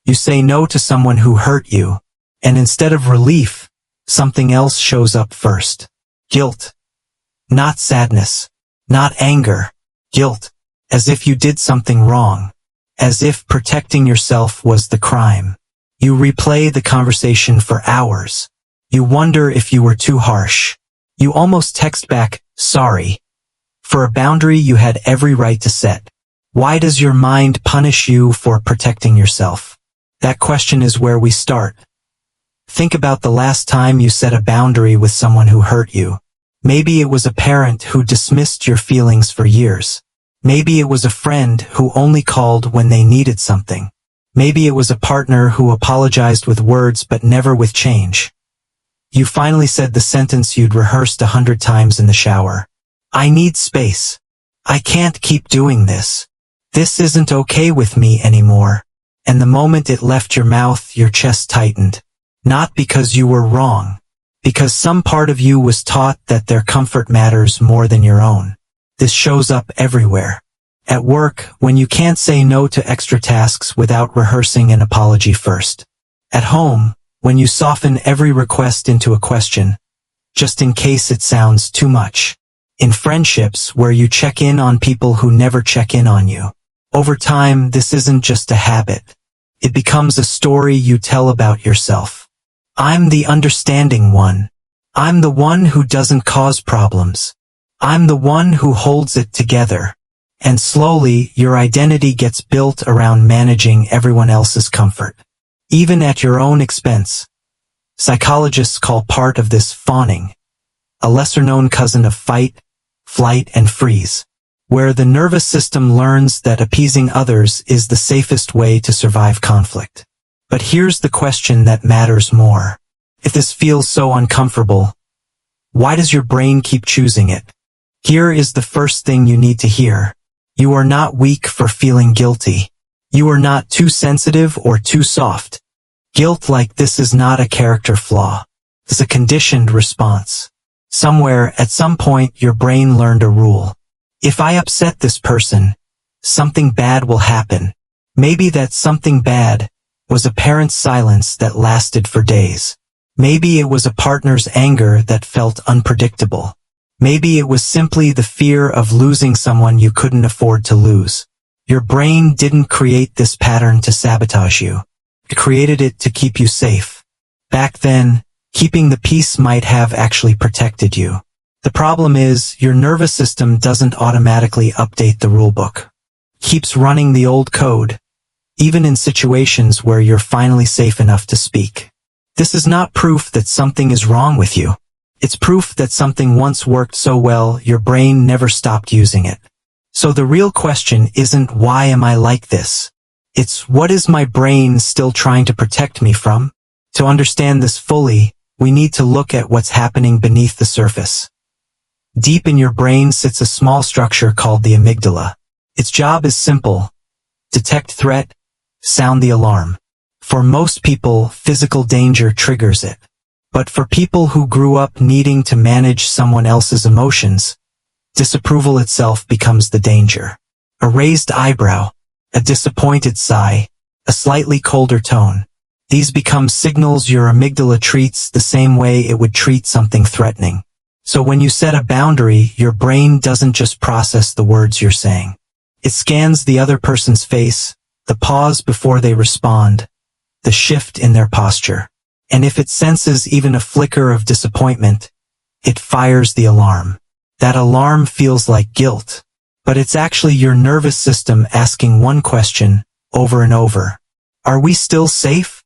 You say no to someone who hurt you, and instead of relief, something else shows up first. Guilt. Not sadness. Not anger. Guilt. As if you did something wrong. As if protecting yourself was the crime. You replay the conversation for hours. You wonder if you were too harsh. You almost text back, sorry, for a boundary you had every right to set. Why does your mind punish you for protecting yourself? That question is where we start. Think about the last time you set a boundary with someone who hurt you. Maybe it was a parent who dismissed your feelings for years. Maybe it was a friend who only called when they needed something. Maybe it was a partner who apologized with words but never with change. You finally said the sentence you'd rehearsed 100 times in the shower. I need space. I can't keep doing this. This isn't okay with me anymore. And the moment it left your mouth, your chest tightened. Not because you were wrong. Because some part of you was taught that their comfort matters more than your own. This shows up everywhere. At work, when you can't say no to extra tasks without rehearsing an apology first. At home, when you soften every request into a question, just in case it sounds too much. In friendships where you check in on people who never check in on you. Over time, this isn't just a habit. It becomes a story you tell about yourself. I'm the understanding one. I'm the one who doesn't cause problems. I'm the one who holds it together. And slowly, your identity gets built around managing everyone else's comfort. Even at your own expense. Psychologists call part of this fawning, a lesser-known cousin of fight, flight, and freeze, where the nervous system learns that appeasing others is the safest way to survive conflict. But here's the question that matters more. If this feels so uncomfortable, why does your brain keep choosing it? Here is the first thing you need to hear. You are not weak for feeling guilty. You are not too sensitive or too soft. Guilt like this is not a character flaw. It's a conditioned response. Somewhere, at some point, your brain learned a rule. If I upset this person, something bad will happen. Maybe that something bad was a parent's silence that lasted for days. Maybe it was a partner's anger that felt unpredictable. Maybe it was simply the fear of losing someone you couldn't afford to lose. Your brain didn't create this pattern to sabotage you. It created it to keep you safe. Back then, keeping the peace might have actually protected you. The problem is, your nervous system doesn't automatically update the rulebook. It keeps running the old code, even in situations where you're finally safe enough to speak. This is not proof that something is wrong with you. It's proof that something once worked so well, your brain never stopped using it. So the real question isn't why am I like this? It's what is my brain still trying to protect me from? To understand this fully, we need to look at what's happening beneath the surface. Deep in your brain sits a small structure called the amygdala. Its job is simple. Detect threat, sound the alarm. For most people, physical danger triggers it. But for people who grew up needing to manage someone else's emotions, disapproval itself becomes the danger. A raised eyebrow, a disappointed sigh, a slightly colder tone. These become signals your amygdala treats the same way it would treat something threatening. So when you set a boundary, your brain doesn't just process the words you're saying. It scans the other person's face, the pause before they respond, the shift in their posture. And if it senses even a flicker of disappointment, it fires the alarm. That alarm feels like guilt, but it's actually your nervous system asking one question over and over. Are we still safe?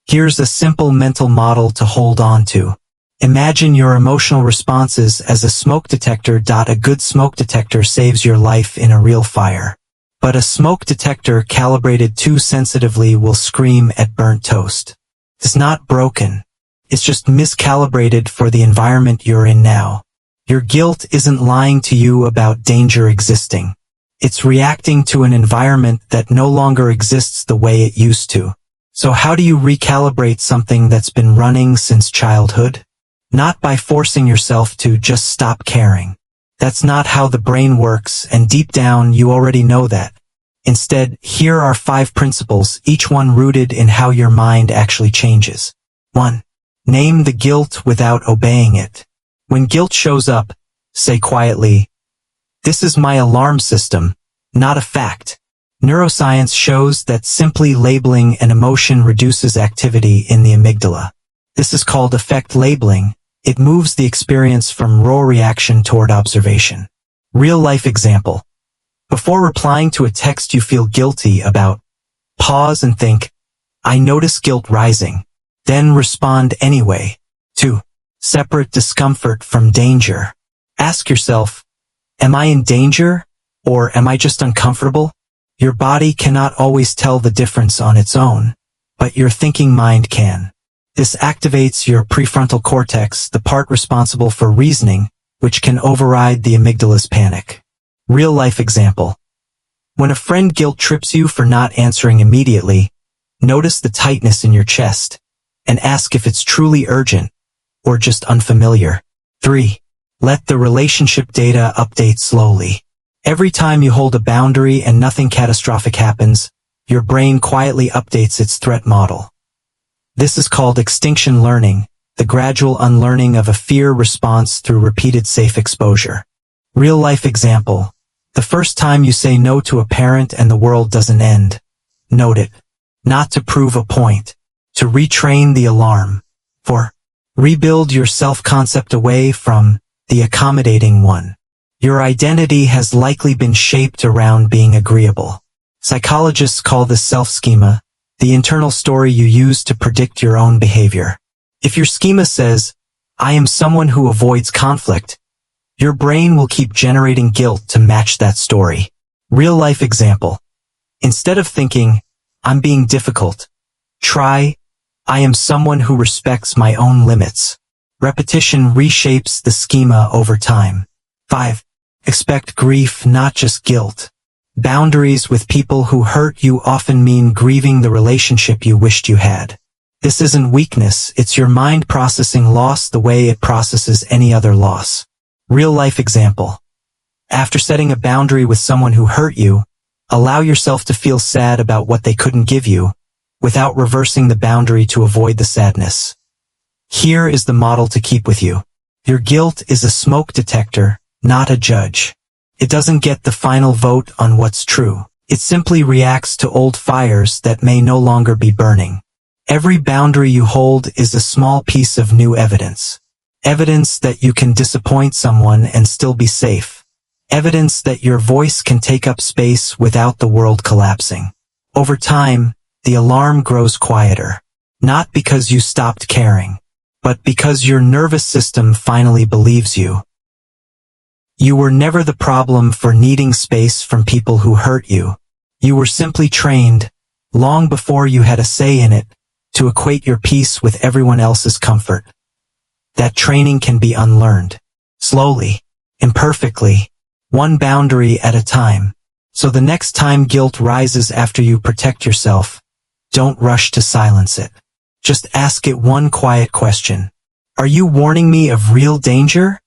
Here's a simple mental model to hold on to. Imagine your emotional responses as a smoke detector. A good smoke detector saves your life in a real fire. But a smoke detector calibrated too sensitively will scream at burnt toast. It's not broken. It's just miscalibrated for the environment you're in now. Your guilt isn't lying to you about danger existing. It's reacting to an environment that no longer exists the way it used to. So how do you recalibrate something that's been running since childhood? Not by forcing yourself to just stop caring. That's not how the brain works, and deep down you already know that. Instead, here are 5 principles, each one rooted in how your mind actually changes. 1. Name the guilt without obeying it. When guilt shows up, say quietly, "This is my alarm system, not a fact." Neuroscience shows that simply labeling an emotion reduces activity in the amygdala. This is called affect labeling. It moves the experience from raw reaction toward observation. Real-life example. Before replying to a text you feel guilty about, pause and think, "I notice guilt rising." Then respond anyway. 2. Separate discomfort from danger. Ask yourself, am I in danger, or am I just uncomfortable? Your body cannot always tell the difference on its own, but your thinking mind can. This activates your prefrontal cortex, the part responsible for reasoning, which can override the amygdala's panic. Real-life example. When a friend guilt trips you for not answering immediately, notice the tightness in your chest, and ask if it's truly urgent, or just unfamiliar. 3. Let the relationship data update slowly. Every time you hold a boundary and nothing catastrophic happens, your brain quietly updates its threat model. This is called extinction learning, the gradual unlearning of a fear response through repeated safe exposure. Real-life example. The first time you say no to a parent and the world doesn't end. Note it. Not to prove a point. To retrain the alarm. 4. Rebuild your self-concept away from the accommodating one. Your identity has likely been shaped around being agreeable. Psychologists call this self-schema, the internal story you use to predict your own behavior. If your schema says, "I am someone who avoids conflict," your brain will keep generating guilt to match that story. Real-life example. Instead of thinking, "I'm being difficult," try, "I am someone who respects my own limits." Repetition reshapes the schema over time. 5. Expect grief, not just guilt. Boundaries with people who hurt you often mean grieving the relationship you wished you had. This isn't weakness, it's your mind processing loss the way it processes any other loss. Real-life example. After setting a boundary with someone who hurt you, allow yourself to feel sad about what they couldn't give you, without reversing the boundary to avoid the sadness. Here is the model to keep with you. Your guilt is a smoke detector, not a judge. It doesn't get the final vote on what's true. It simply reacts to old fires that may no longer be burning. Every boundary you hold is a small piece of new evidence. Evidence that you can disappoint someone and still be safe. Evidence that your voice can take up space without the world collapsing. Over time, the alarm grows quieter. Not because you stopped caring, but because your nervous system finally believes you. You were never the problem for needing space from people who hurt you. You were simply trained, long before you had a say in it, to equate your peace with everyone else's comfort. That training can be unlearned. Slowly, imperfectly, one boundary at a time. So the next time guilt rises after you protect yourself, don't rush to silence it. Just ask it one quiet question. Are you warning me of real danger?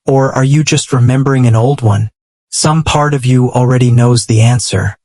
Or are you just remembering an old one? Some part of you already knows the answer.